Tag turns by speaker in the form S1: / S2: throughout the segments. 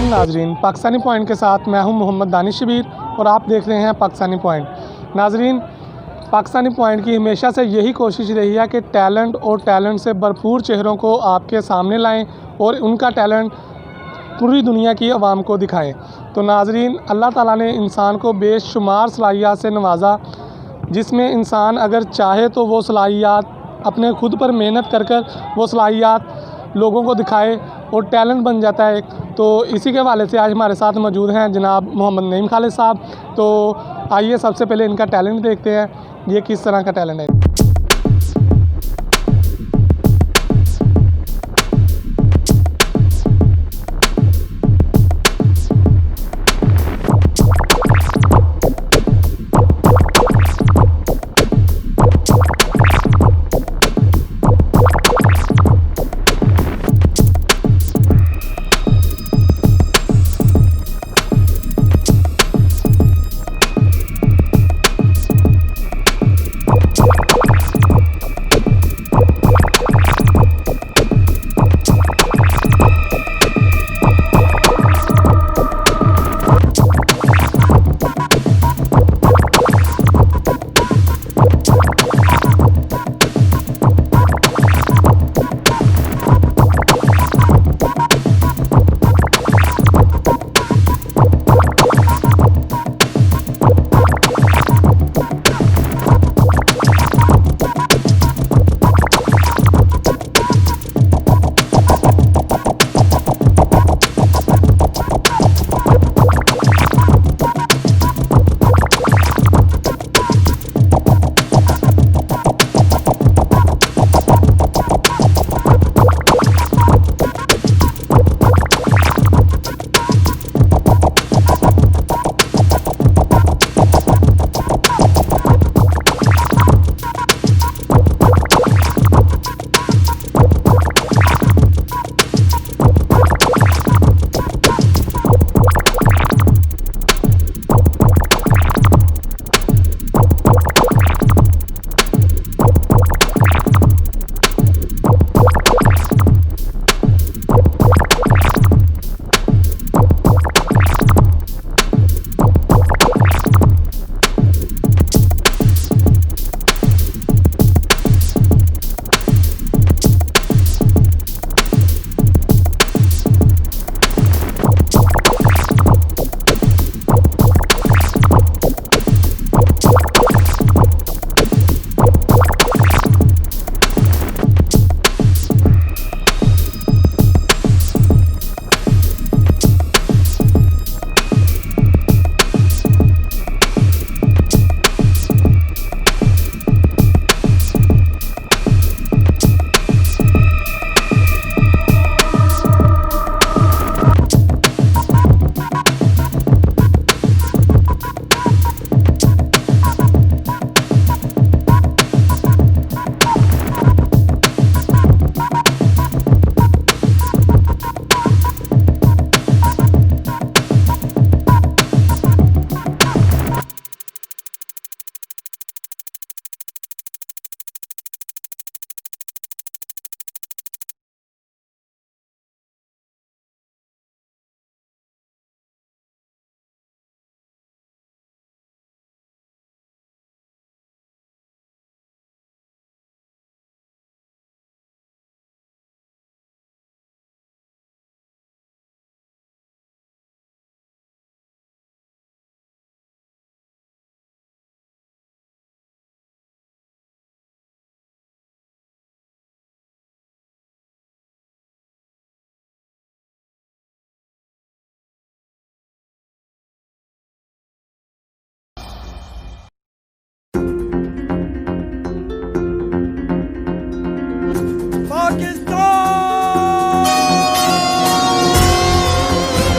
S1: नाजरीन, पाकिस्तानी पॉइंट के साथ मैं हूं मोहम्मद दानिश शबीर और आप देख रहे हैं पाकिस्तानी पॉइंट। नाजरीन, पाकिस्तानी पॉइंट की हमेशा से यही कोशिश रही है कि टैलेंट और टैलेंट से भरपूर चेहरों को आपके सामने लाएं और उनका टैलेंट पूरी दुनिया की आवाम को दिखाएं। तो नाजरीन, अल्लाह ताला ने इंसान को बेशुमार सलाहियत से नवाजा, जिसमें इंसान अगर चाहे तो वो सलाहियत अपने खुद पर मेहनत कर वो सलाहियत लोगों को दिखाए और टैलेंट बन जाता है। तो इसी के हवाले से आज हमारे साथ मौजूद हैं जनाब मोहम्मद नईम खालिद साहब। तो आइए सबसे पहले इनका टैलेंट देखते हैं, ये किस तरह का टैलेंट है।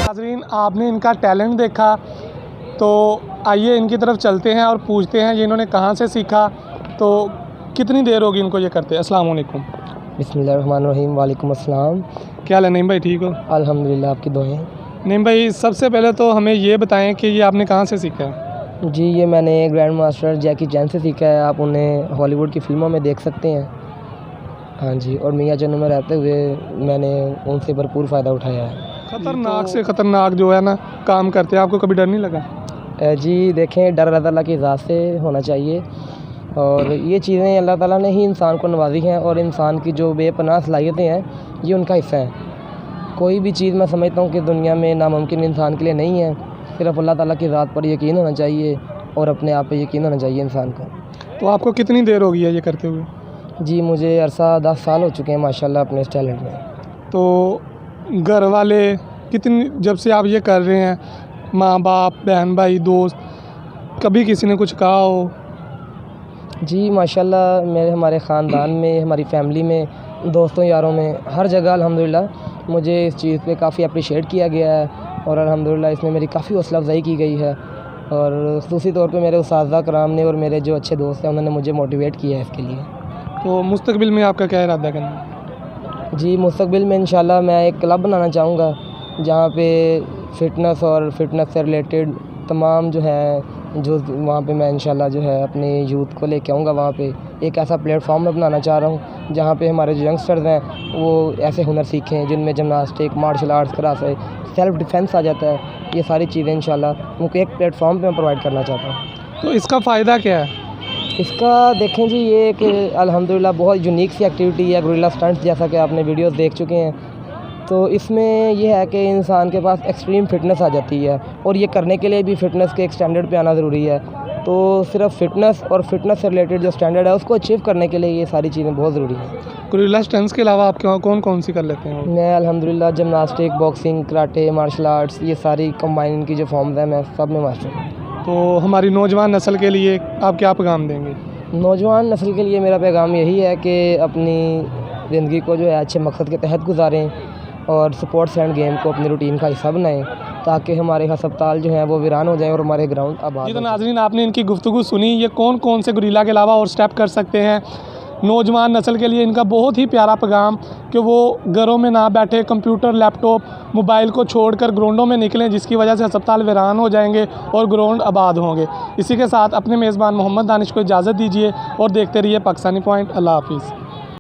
S1: नाज़रीन, आपने इनका टैलेंट देखा, तो आइए इनकी तरफ चलते हैं और पूछते हैं ये इन्होंने कहाँ से सीखा, तो कितनी देर होगी इनको ये करते। अस्सलाम वालेकुम।
S2: बिस्मिल्लाहिर्रहमानिर्रहीम। वालेकुम अस्सलाम।
S1: क्या हाल है नईम भाई, ठीक हो?
S2: अल्हम्दुलिल्लाह, आपकी दुआएं।
S1: नईम भाई, सबसे पहले तो हमें ये बताएं कि ये आपने कहाँ से सीखा है?
S2: जी, ये मैंने ग्रैंड मास्टर जैकी चैन से सीखा है। आप उन्हें हॉलीवुड की फ़िल्मों में देख सकते हैं। हाँ जी, और मियां जनू में रहते हुए मैंने उनसे भरपूर फ़ायदा उठाया है।
S1: खतरनाक से खतरनाक जो है ना काम करते हैं, आपको कभी डर नहीं लगा?
S2: जी देखें, डर अल्लाह ताला की ज़ात से होना चाहिए और ये चीज़ें अल्लाह ताला ने ही इंसान को नवाजी हैं और इंसान की जो बेपनाह सलाहियतें हैं ये उनका हिस्सा हैं। कोई भी चीज़ मैं समझता हूँ कि दुनिया में नामुमकिन इंसान के लिए नहीं है, सिर्फ अल्लाह ताला की ज़ात पर यकीन होना चाहिए और अपने आप पे यकीन होना चाहिए इंसान को।
S1: तो आपको कितनी देर हो गई है ये करते हुए?
S2: जी मुझे अरसा 10 साल हो चुके हैं माशाल्लाह अपने इस टैलेंट में।
S1: तो घर वाले कितनी, जब से आप ये कर रहे हैं, माँ बाप, बहन भाई, दोस्त, कभी किसी ने कुछ कहा हो?
S2: जी माशाल्लाह हमारे ख़ानदान में, हमारी फ़ैमिली में, दोस्तों यारों में, हर जगह अल्हम्दुलिल्लाह मुझे इस चीज़ पे काफ़ी अप्रिशिएट किया गया है और अल्हम्दुलिल्लाह इसमें मेरी काफ़ी हौसला अफ़ज़ाई की गई है और ख़ुसूसी तौर पे मेरे उस्ताज़ कराम ने और मेरे जो अच्छे दोस्त हैं उन्होंने मुझे मोटिवेट किया है इसके लिए।
S1: तो मुस्तकबिल में आपका क्या इरादा करना है?
S2: जी मुस्तकबिल में इंशाल्लाह मैं एक क्लब बनाना चाहूँगा जहाँ पे फ़िटनेस और फ़िटनेस से रिलेटेड तमाम जो है जो वहाँ पे मैं इंशाल्लाह जो है अपने यूथ को लेके आऊँगा। वहाँ पे एक ऐसा प्लेटफॉर्म मैं बनाना चाह रहा हूँ जहाँ पे हमारे जो यंगस्टर्स हैं वो ऐसे हुनर सीखें जिनमें जिमनास्टिक, मार्शल आर्ट्स करा से सेल्फ़ डिफेंस आ जाता है। ये सारी चीज़ें इंशाल्लाह उनको एक प्लेटफॉर्म पे मैं प्रोवाइड करना चाहता हूँ।
S1: तो इसका फ़ायदा क्या है?
S2: इसका देखें जी, ये एक अल्हम्दुलिल्लाह बहुत यूनिक सी एक्टिविटी है, गोरिल्ला स्टंट्स, जैसा कि आपने वीडियोस देख चुके हैं। तो इसमें ये है कि इंसान के पास एक्सट्रीम फ़िटनेस आ जाती है और ये करने के लिए भी फ़िटनेस के एक स्टैंडर्ड पे आना ज़रूरी है। तो सिर्फ फ़िटनेस और फ़िटनेस से रिलेटेड जो स्टैंडर्ड है उसको अचीव करने के लिए ये सारी चीज़ें बहुत ज़रूरी हैं।
S1: गोरिल्ला स्टंट्स के अलावा आप कौन कौन सी कर लेते हैं?
S2: मैं अल्हम्दुलिल्लाह gymnastic, boxing, karate, martial arts, ये सारी कंबाइन की जो फॉर्म्स हैं मैं सब में मास्टर हूँ।
S1: तो हमारी नौजवान नस्ल के लिए आप क्या पैगाम देंगे?
S2: नौजवान नस्ल के लिए मेरा पैगाम यही है कि अपनी ज़िंदगी को जो है अच्छे मकसद के तहत गुजारें और स्पोर्ट्स एंड गेम को अपनी रूटीन का हिस्सा बनाएं ताकि हमारे हस्पताल जो हैं वो वीरान हो जाएं और हमारे ग्राउंड आबाद
S1: जी। तो
S2: हो जाएं।
S1: नाज़रीन, आपने इनकी गुफ्तगू सुनी। ये कौन कौन से गोरिल्ला के अलावा और स्टेप कर सकते हैं नौजवान नस्ल के लिए। इनका बहुत ही प्यारा पैगाम कि वो घरों में ना बैठे कंप्यूटर, लैपटॉप, मोबाइल को छोड़कर ग्राउंडों में निकलें, जिसकी वजह से अस्पताल वीरान हो जाएंगे और ग्राउंड आबाद होंगे। इसी के साथ अपने मेज़बान मोहम्मद दानिश को इजाज़त दीजिए और देखते रहिए पाकिस्तानी पॉइंट। अल्लाह हाफिज़।